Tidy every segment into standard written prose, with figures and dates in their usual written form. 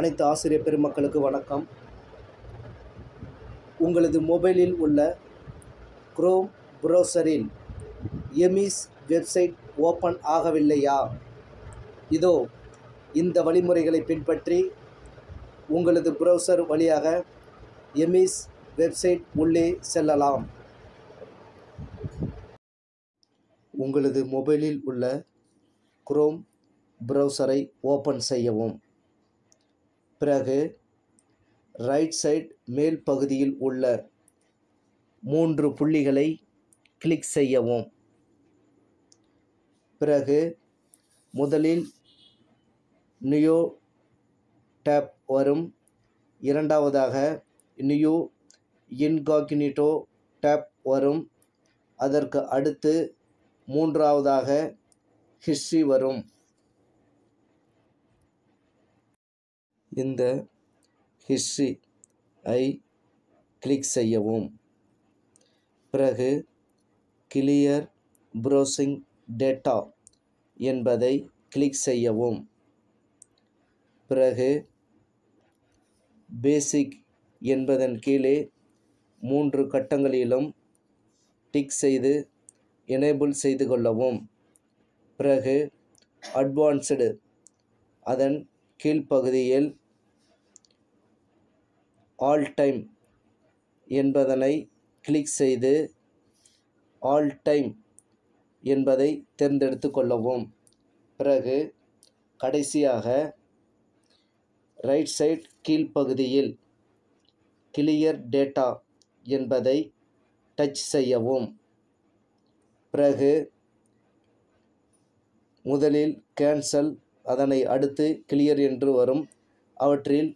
அனைத்து ஆசிரியர் பெருமக்களுக்கு வணக்கம். உங்களது மொபைலில் உள்ள குரோம் ப்ரௌசரில் எமிஸ் வெப்சைட் ஓப்பன் ஆகவில்லையா? இதோ இந்த வழிமுறைகளை பின்பற்றி உங்களது ப்ரௌசர் வழியாக எமிஸ் வெப்சைட் உள்ளே செல்லலாம். உங்களது மொபைலில் உள்ள குரோம் ப்ரௌசரை ஓப்பன் செய்யவும். பிறகு ரைட் சைட் மேல் பகுதியில் உள்ள 3 புள்ளிகளை கிளிக் செய்யவும். பிறகு முதலில் நியூ டேப் வரும். இரண்டாவதாக நியூ இன்காக்னிட்டோ டேப் வரும். அதற்கு அடுத்து மூன்றாவதாக ஹிஸ்ட்ரி வரும். இந்த ஹிஸ்ட்ரி ஐ கிளிக் செய்யவும். பிறகு கிளியர் ப்ரௌசிங் டேட்டா என்பதை கிளிக் செய்யவும். பிறகு பேசிக் என்பதன் கீழே 3 கட்டங்களிலும் டிக் செய்து எனேபிள் செய்து கொள்ளவும். பிறகு அட்வான்ஸ்டு அதன் கீழ்ப்பகுதியில் ஆல் டைம் என்பதனை கிளிக் செய்து ஆல் டைம் என்பதை தேர்ந்தெடுத்து கொள்ளவும். பிறகு கடைசியாக ரைட் சைட் கீழ்ப்பகுதியில் கிளியர் டேட்டா என்பதை டச் செய்யவும். பிறகு முதலில் கேன்சல், அதனை அடுத்து கிளியர் என்று வரும். அவற்றில்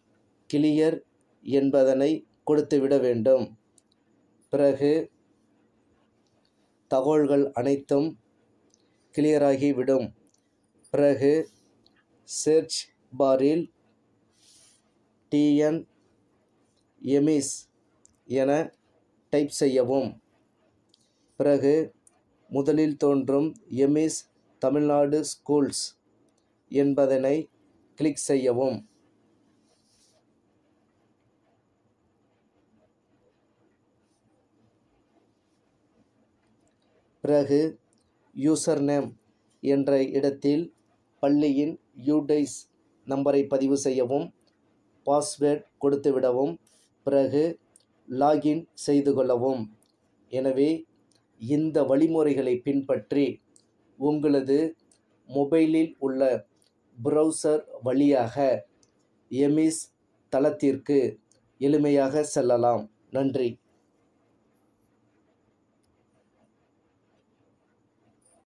கிளியர் என்பதனை கொடுத்துவிட வேண்டும். பிறகு தகவல்கள் அனைத்தும் கிளியராகிவிடும். பிறகு சர்ச் பாரில் TN எமிஸ் என டைப் செய்யவும். பிறகு முதலில் தோன்றும் எமிஸ் தமிழ்நாடு ஸ்கூல்ஸ் என்பதனை கிளிக் செய்யவும். பிறகு யூசர் நேம் என்ற இடத்தில் பள்ளியின் யூடைஸ் நம்பரை பதிவு செய்யவும். பாஸ்வேர்ட் கொடுத்துவிடவும். பிறகு லாகின் செய்து கொள்ளவும். எனவே இந்த வழிமுறைகளை பின்பற்றி உங்களது மொபைலில் உள்ள ப்ரௌசர் வழியாக எமிஸ் தளத்திற்கு எளிமையாக செல்லலாம். நன்றி.